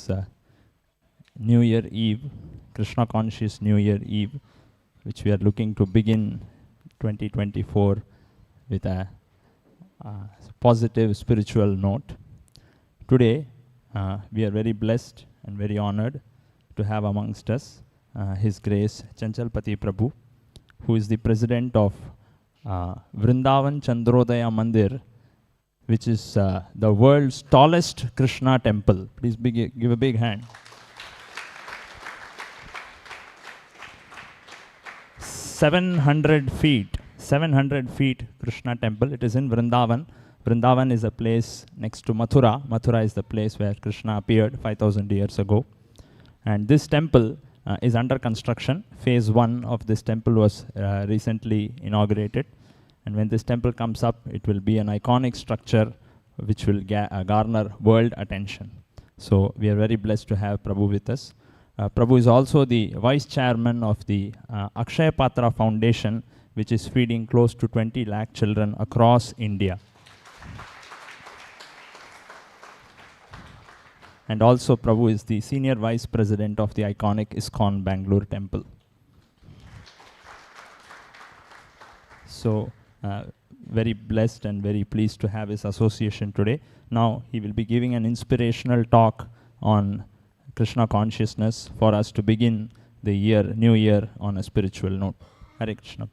this New Year Eve, Krishna Conscious New Year Eve, which we are looking to begin 2024 with a positive spiritual note. Today, we are very blessed and very honored to have amongst us His Grace Chanchalapati Prabhu, who is the president of Vrindavan Chandrodaya Mandir, which is the world's tallest Krishna temple. Please give a big hand. 700 feet Krishna temple. It is in Vrindavan. Vrindavan is a place next to Mathura. Mathura is the place where Krishna appeared 5,000 years ago. And this temple is under construction. Phase 1 of this temple was recently inaugurated. And when this temple comes up, it will be an iconic structure which will garner world attention. So we are very blessed to have Prabhu with us. Prabhu is also the vice chairman of the Akshaya Patra Foundation, which is feeding close to 20 lakh children across India. And also Prabhu is the senior vice president of the iconic ISKCON Bangalore temple. So very blessed and very pleased to have his association today. Now he will be giving an inspirational talk on Krishna consciousness for us to begin the new year on a spiritual note. Hare Krishna.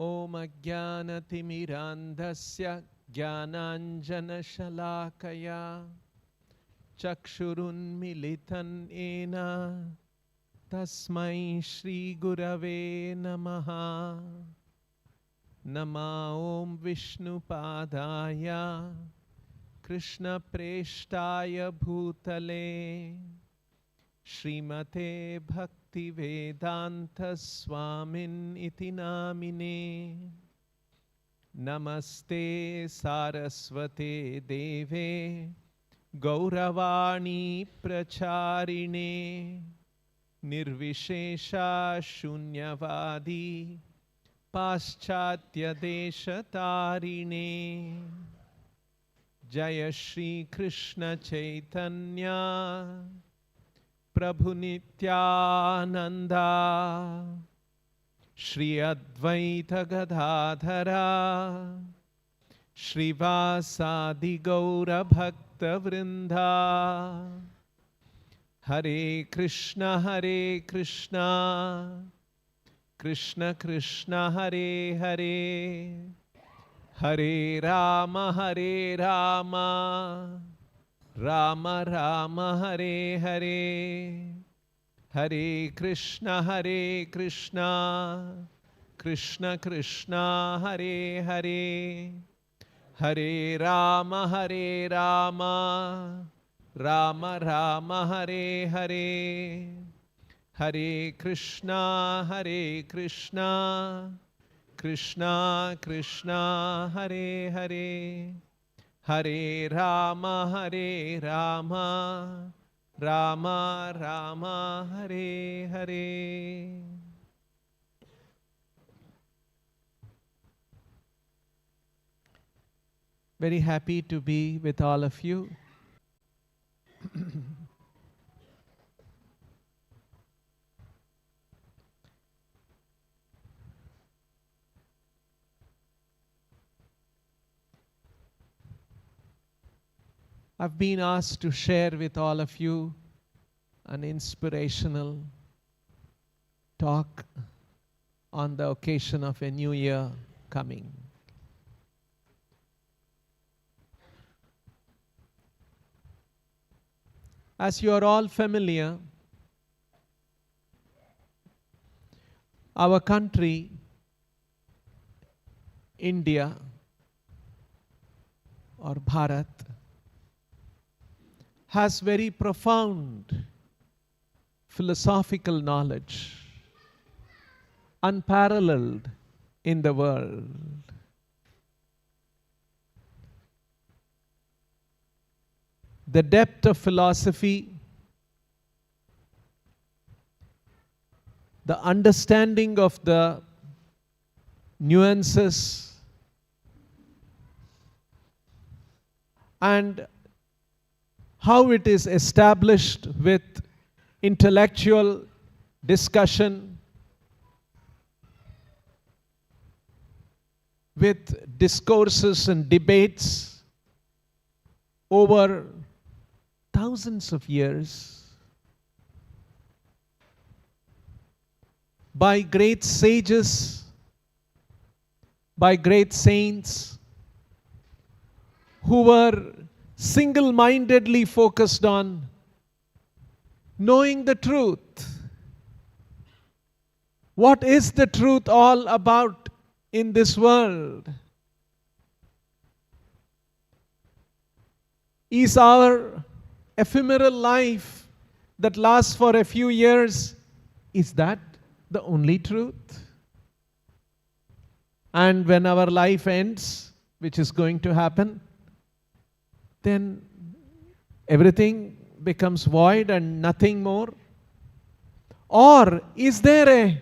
Om Ajnanatimidandasya Jnananjanashalakaya Chakshurunmilitan ena Tasmai Shri Gurave Namaha. Nama Om Vishnupadaya Krishna Preshtaya Bhutale Srimate Bhakti Vedanta Swamin iti namine. Namaste Saraswate Deve Gauravani Pracharine Nirvishesha Shunyavadi Paschatya Deshatarine. Jaya Shri Krishna Chaitanya Prabhu Nityananda Shri Advaita Gadadhara Shri Vasadi Gaura Bhakta Vrinda. Hare Krishna Krishna Krishna Hare Hare Hare Rama Rama Rama Hare Hare. Hare Krishna Krishna Krishna Hare Hare. Hare Rama Rama Rama Hare Hare. Hare Krishna Krishna Krishna Hare Hare. Hare Rama Rama Rama Hare Hare. Very happy to be with all of you. I've been asked to share with all of you an inspirational talk on the occasion of a new year coming. As you are all familiar, our country, India or Bharat, has very profound philosophical knowledge, unparalleled in the world. The depth of philosophy, the understanding of the nuances, and how it is established with intellectual discussion, with discourses and debates over thousands of years by great sages, by great saints who were single-mindedly focused on knowing the truth. What is the truth all about in this world? Is our ephemeral life that lasts for a few years, is that the only truth? And when our life ends, which is going to happen, then everything becomes void and nothing more? Or is there a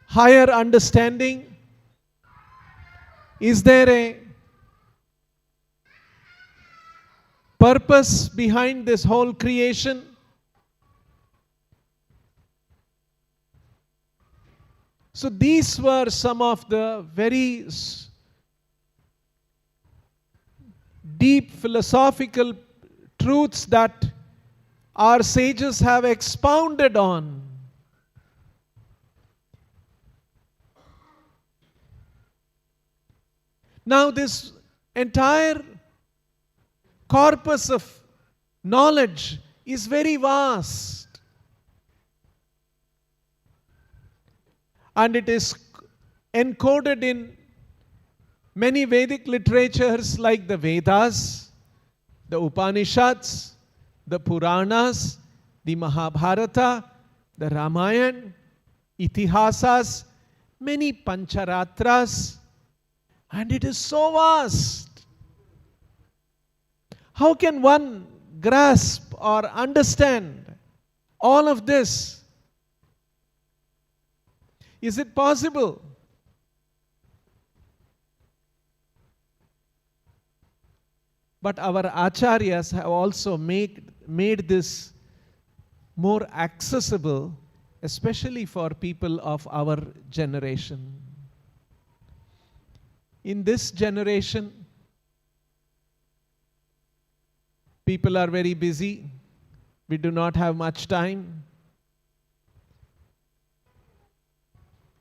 higher understanding? Is there a purpose behind this whole creation? So these were some of the very deep philosophical truths that our sages have expounded on. Now this entire corpus of knowledge is very vast, and it is encoded in many Vedic literatures like the Vedas, the Upanishads, the Puranas, the Mahabharata, the Ramayana, Itihasas, many Pancharatras, and it is so vast. How can one grasp or understand all of this? Is it possible? But our acharyas have also made this more accessible, especially for people of our generation. In this generation, people are very busy. We do not have much time.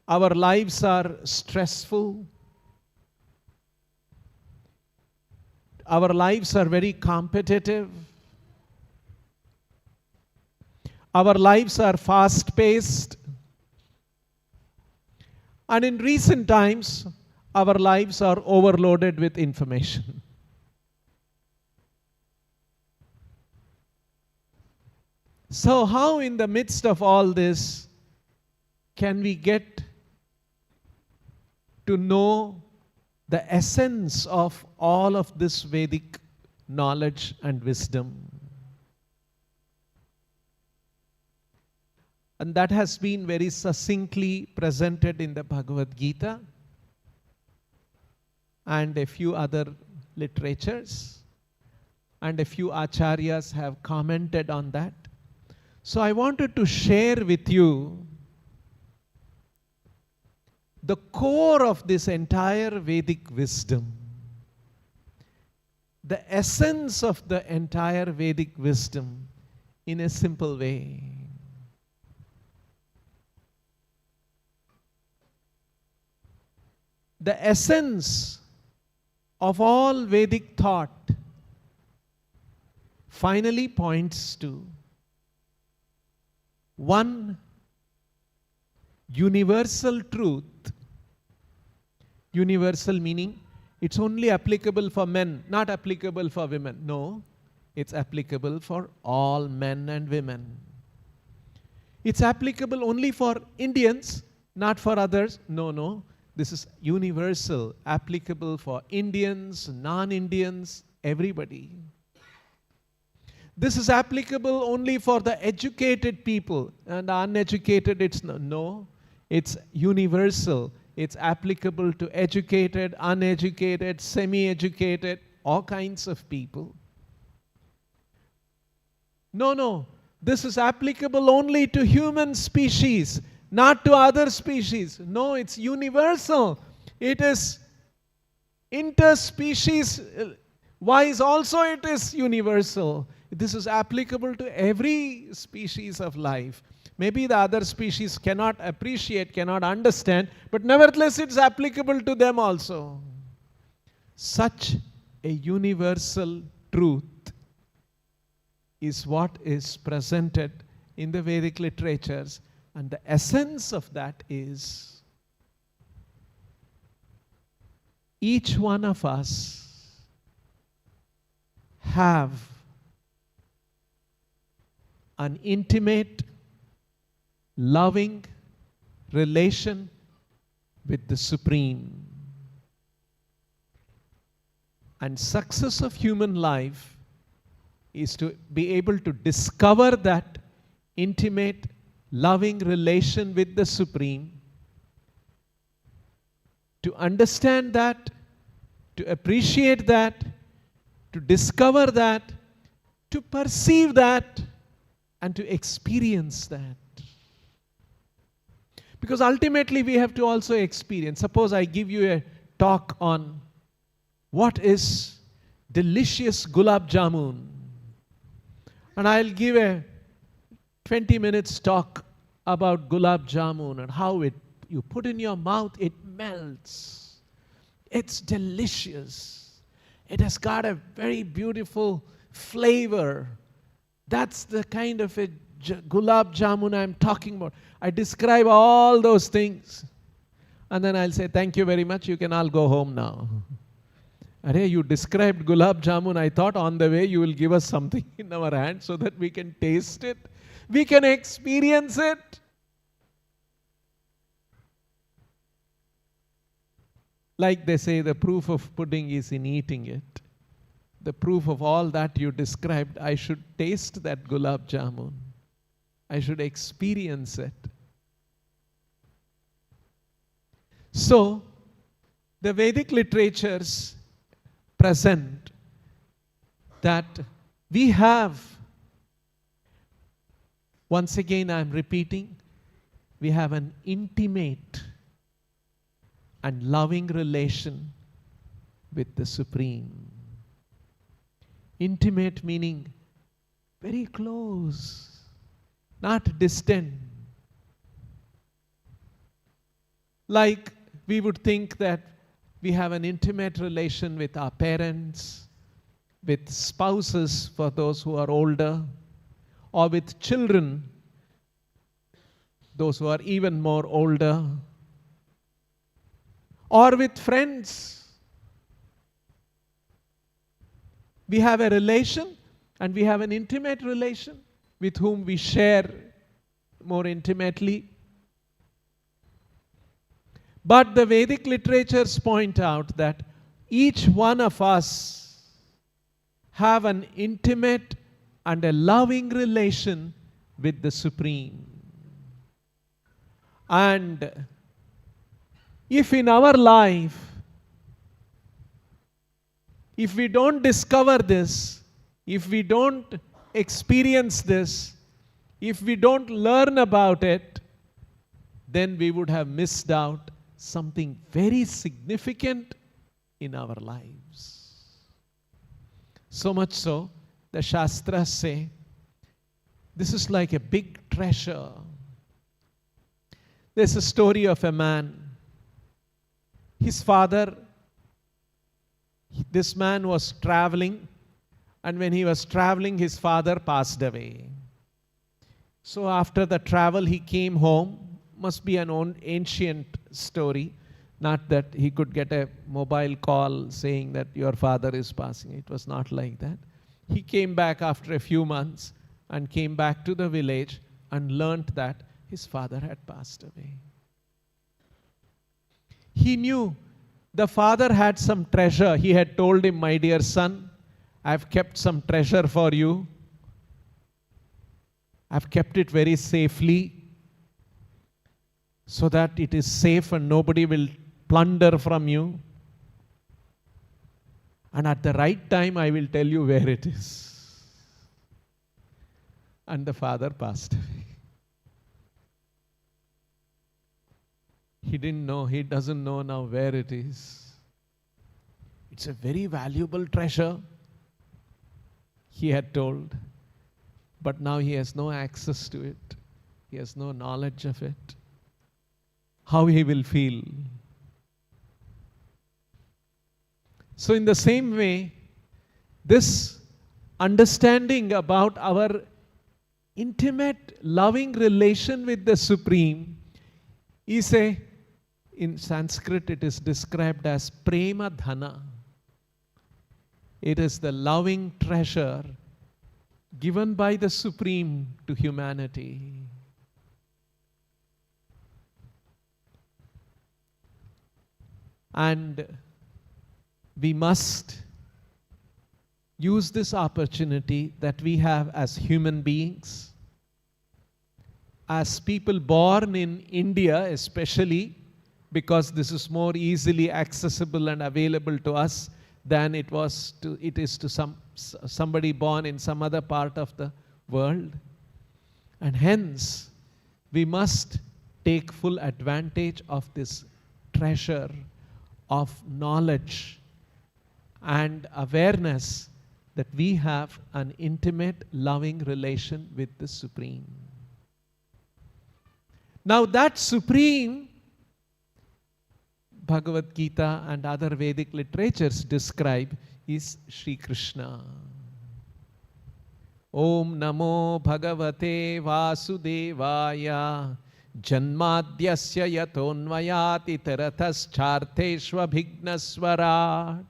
Our lives are stressful. Our lives are very competitive. Our lives are fast-paced. And in recent times, our lives are overloaded with information. So how in the midst of all this can we get to know the essence of all of this Vedic knowledge and wisdom? And that has been very succinctly presented in the Bhagavad Gita and a few other literatures, and a few acharyas have commented on that. So I wanted to share with you the core of this entire Vedic wisdom, the essence of the entire Vedic wisdom in a simple way. The essence of all Vedic thought finally points to one universal truth. Universal meaning it's only applicable for men, not applicable for women. No, It's applicable for all men and women. It's applicable only for Indians, not for others. No, no. This is universal, applicable for Indians, non-Indians, everybody. This is applicable only for the educated people, and uneducated, it's no. It's universal. It's applicable to educated, uneducated, semi-educated, all kinds of people. No, no. This is applicable only to human species, not to other species. No, it's universal. It is interspecies wise also, it is universal. This is applicable to every species of life. Maybe the other species cannot appreciate, cannot understand, but nevertheless it's applicable to them also. Such a universal truth is what is presented in the Vedic literatures, and the essence of that is each one of us have an intimate, loving relation with the Supreme. And success of human life is to be able to discover that intimate, loving relation with the Supreme, to understand that, to appreciate that, to discover that, to perceive that, and to experience that. Because ultimately we have to also experience. Suppose I give you a talk on what is delicious gulab jamun, and I'll give a 20 minutes talk about gulab jamun and how you put in your mouth, it melts. It's delicious. It has got a very beautiful flavor. That's the kind of a gulab jamun I'm talking about. I describe all those things. And then I'll say, thank you very much, you can all go home now. Arey, you described gulab jamun. I thought on the way you will give us something in our hand so that we can taste it. We can experience it. Like they say, the proof of pudding is in eating it. The proof of all that you described, I should taste that gulab jamun. I should experience it. So, the Vedic literatures present that we have, once again I am repeating, we have an intimate and loving relation with the Supreme. Intimate meaning very close, not distant. Like we would think that we have an intimate relation with our parents, with spouses for those who are older, or with children, those who are even more older, or with friends. We have a relation, and we have an intimate relation with whom we share more intimately. But the Vedic literatures point out that each one of us have an intimate and a loving relation with the Supreme. And if in our life, if we don't discover this, if we don't experience this, if we don't learn about it, then we would have missed out something very significant in our lives. So much so, the Shastras say, this is like a big treasure. There's a story of a man. His father, this man was traveling, and when he was traveling, his father passed away. So after the travel, he came home. Must be an ancient story, not that he could get a mobile call saying that your father is passing. It was not like that. He came back after a few months and came back to the village and learnt that his father had passed away. He knew the father had some treasure. He had told him, "My dear son, I've kept some treasure for you. I've kept it very safely so that it is safe and nobody will plunder from you. And at the right time, I will tell you where it is." And the father passed away. He didn't know, he doesn't know now where it is. It's a very valuable treasure, he had told. But now he has no access to it. He has no knowledge of it. How he will feel. So in the same way, this understanding about our intimate, loving relation with the Supreme is in Sanskrit it is described as prema dhana. It is the loving treasure given by the Supreme to humanity. And we must use this opportunity that we have as human beings, as people born in India especially, because this is more easily accessible and available to us than it is to somebody born in some other part of the world. And hence, we must take full advantage of this treasure of knowledge and awareness that we have an intimate, loving relation with the Supreme. Now that Supreme, Bhagavad Gita and other Vedic literatures describe, is Sri Krishna. Om Namo Bhagavate Vasudevaya Janmadyasya Yatonvayati Tarathas Bhignaswarat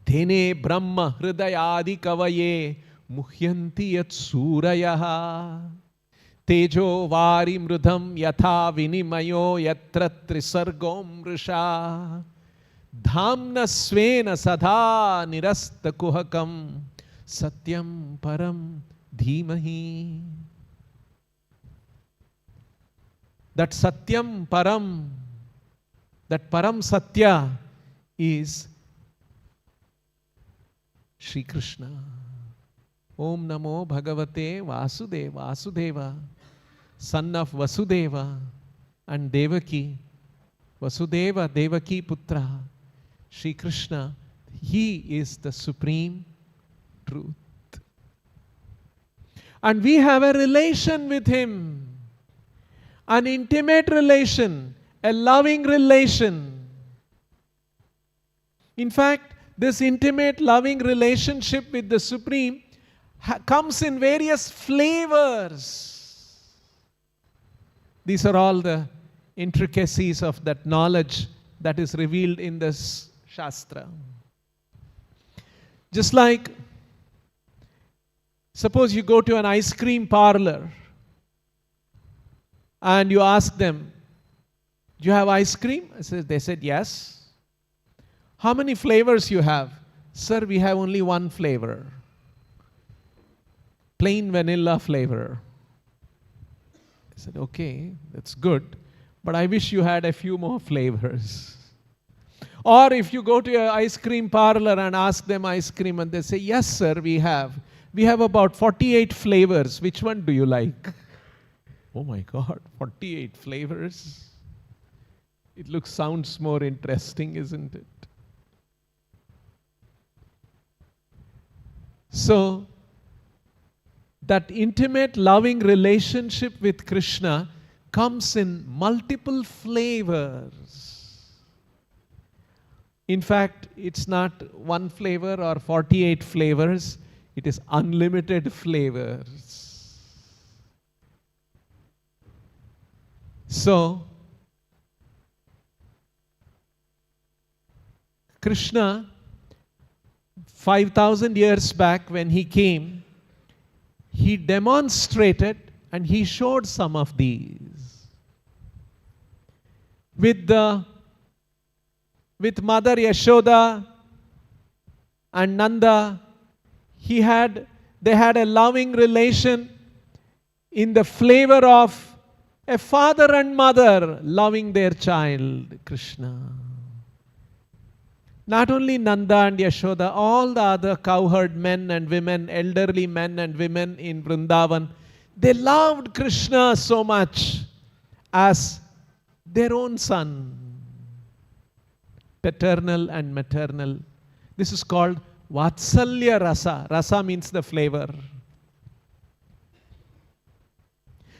Tene Brahma Hridayadi Kavaye Muhyanti Yat Surayaha Tejo Vari Mrudham Yatha Vinimayo Yatra Trisargom Risha Dhamna Svena Sadha Nirasta Kuhakam Satyam Param Dhimahi. That Satyam Param, that Param Satya is Sri Krishna. Om Namo Bhagavate Vasudeva, son of Vasudeva and Devaki. Vasudeva, Devaki Putra. Sri Krishna, he is the supreme truth. And we have a relation with him, an intimate relation, a loving relation. In fact, this intimate, loving relationship with the Supreme comes in various flavors. These are all the intricacies of that knowledge that is revealed in this Shastra. Just like, suppose you go to an ice cream parlor and you ask them, "Do you have ice cream?" They said, "Yes." "How many flavors you have?" "Sir, we have only one flavor. Plain vanilla flavor." I said, "Okay, that's good, but I wish you had a few more flavors." Or if you go to an ice cream parlor and ask them ice cream and they say, "Yes, sir, we have. We have about 48 flavors. Which one do you like?" Oh my God, 48 flavors. It sounds more interesting, isn't it? So, that intimate, loving relationship with Krishna comes in multiple flavors. In fact, it's not one flavor or 48 flavors, it is unlimited flavors. So, Krishna 5,000 years back when he came, he demonstrated and he showed some of these. With Mother Yashoda and Nanda, they had a loving relation in the flavor of a father and mother loving their child, Krishna. Not only Nanda and Yashoda, all the other cowherd men and women, elderly men and women in Vrindavan, they loved Krishna so much as their own son. Paternal and maternal. This is called Vatsalya Rasa. Rasa means the flavor.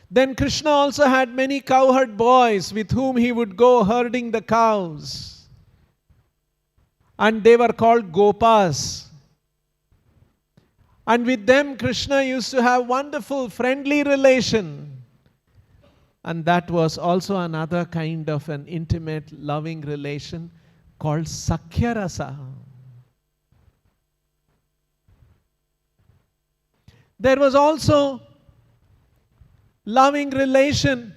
Then Krishna also had many cowherd boys with whom he would go herding the cows. And they were called Gopas. And with them Krishna used to have wonderful friendly relation. And that was also another kind of an intimate loving relation called Sakhya Rasa. There was also loving relation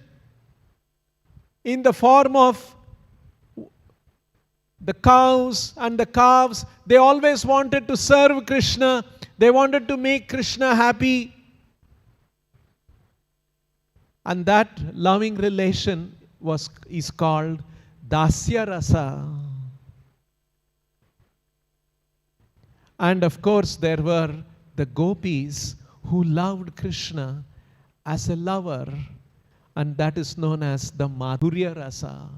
in the form of the cows and the calves. They always wanted to serve Krishna. They wanted to make Krishna happy. And that loving relation is called Dasya Rasa. And of course there were the gopis who loved Krishna as a lover, and that is known as the Madhurya Rasa.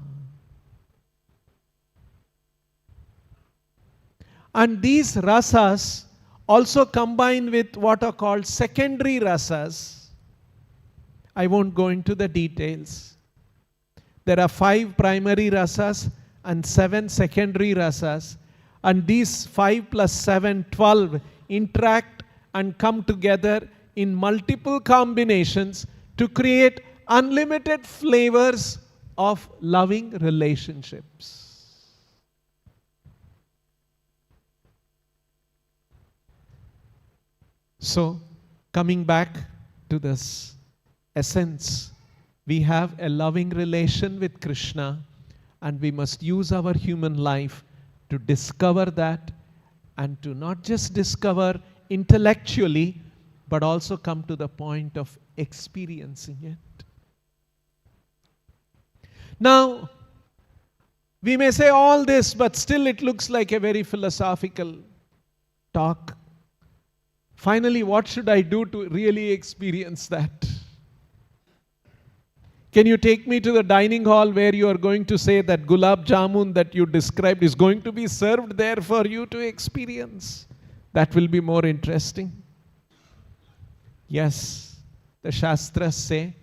And these rasas also combine with what are called secondary rasas. I won't go into the details. There are 5 primary rasas and 7 secondary rasas, and these 5 plus 7, 12 interact and come together in multiple combinations to create unlimited flavors of loving relationships. So, coming back to this essence, we have a loving relation with Krishna, and we must use our human life to discover that, and to not just discover intellectually, but also come to the point of experiencing it. Now, we may say all this, but still it looks like a very philosophical talk. Finally, what should I do to really experience that? Can you take me to the dining hall where you are going to say that gulab jamun that you described is going to be served there for you to experience? That will be more interesting. Yes, the Shastras say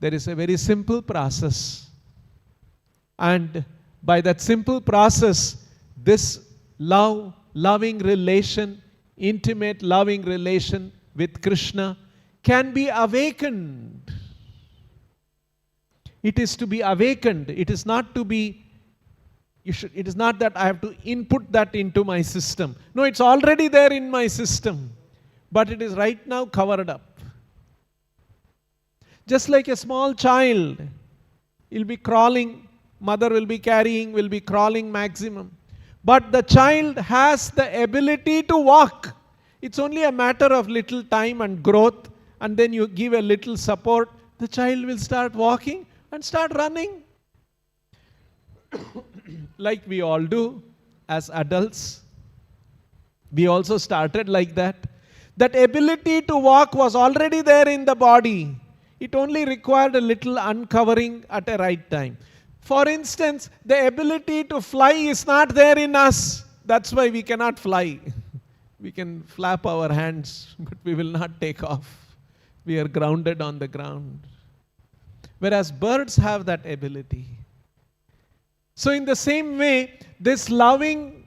there is a very simple process. And by that simple process, this loving relation, intimate loving relation with Krishna can be awakened. It is to be awakened. It is not to be, it is not that I have to input that into my system. No, it's already there in my system. But it is right now covered up. Just like a small child, he'll be crawling, mother will be carrying, will be crawling maximum. But the child has the ability to walk. It's only a matter of little time and growth, and then you give a little support, the child will start walking and start running. Like we all do as adults. We also started like that. That ability to walk was already there in the body. It only required a little uncovering at a right time. For instance, the ability to fly is not there in us. That's why we cannot fly. We can flap our hands, but we will not take off. We are grounded on the ground. Whereas birds have that ability. So in the same way, this loving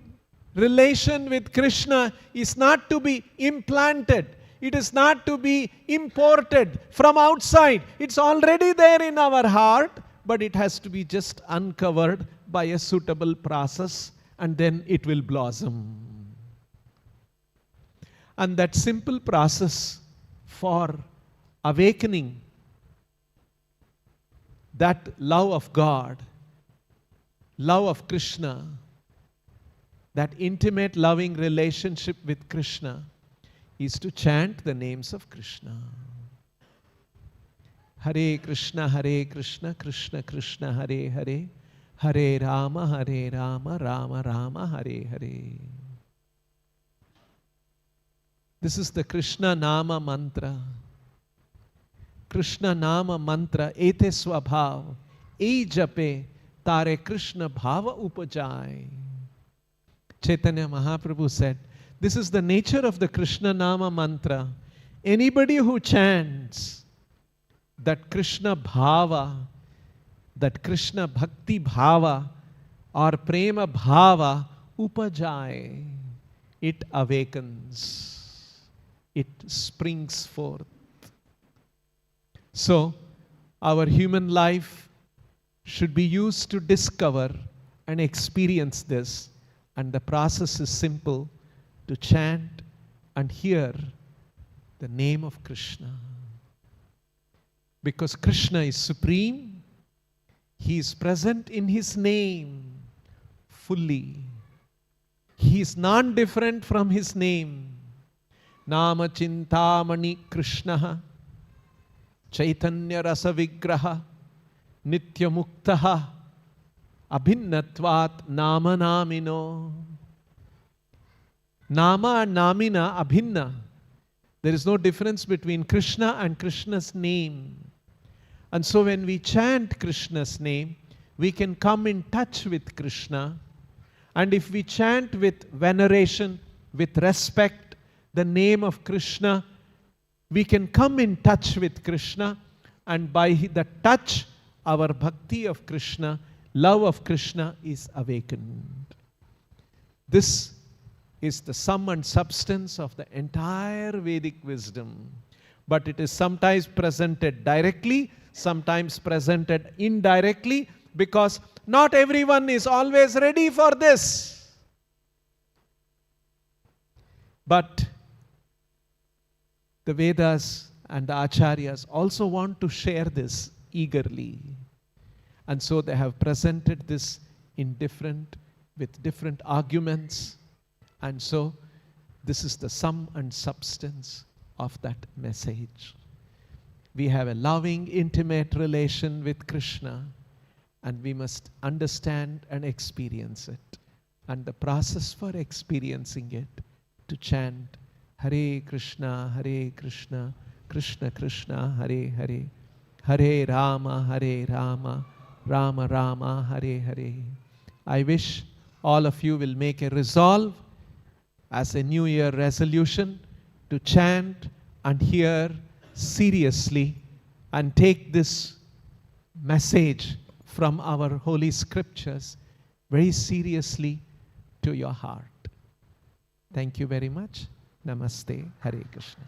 relation with Krishna is not to be implanted. It is not to be imported from outside. It's already there in our heart, but it has to be just uncovered by a suitable process, and then it will blossom. And that simple process for awakening that love of God, love of Krishna, that intimate loving relationship with Krishna is to chant the names of Krishna. Hare Krishna, Krishna Krishna, Hare Hare, Hare Rama, Rama Rama, Hare Hare. This is the Krishna Nama mantra. Krishna Nama mantra, ete swabhav, ei jape, tare Krishna bhava upajai. Chaitanya Mahaprabhu said, this is the nature of the Krishna Nama mantra. Anybody who chants that Krishna bhava, that Krishna bhakti bhava or prema bhava upajai, it awakens, it springs forth. So, our human life should be used to discover and experience this, and the process is simple: to chant and hear the name of Krishna. Because Krishna is supreme, He is present in His name fully. He is non-different from His name. Nama Chintamani Krishna Chaitanya Rasa Vigraha Nitya Muktaha Abhinnatvat Nama Namino. Nama and Namina abhinna. There is no difference between Krishna and Krishna's name. And so when we chant Krishna's name, we can come in touch with Krishna. And if we chant with veneration, with respect, the name of Krishna, we can come in touch with Krishna, and by the touch, our bhakti of Krishna, love of Krishna is awakened. This is the sum and substance of the entire Vedic wisdom. But it is sometimes presented directly, sometimes presented indirectly, because not everyone is always ready for this. But the Vedas and the Acharyas also want to share this eagerly. And so they have presented this with different arguments. And so this is the sum and substance of that message. We have a loving, intimate relation with Krishna, and we must understand and experience it. And the process for experiencing it, to chant Hare Krishna, Krishna Krishna, Hare Hare, Hare Rama, Rama Rama, Hare Hare. I wish all of you will make a resolve as a New Year resolution to chant and hear seriously and take this message from our holy scriptures very seriously to your heart. Thank you very much. Namaste. Hare Krishna.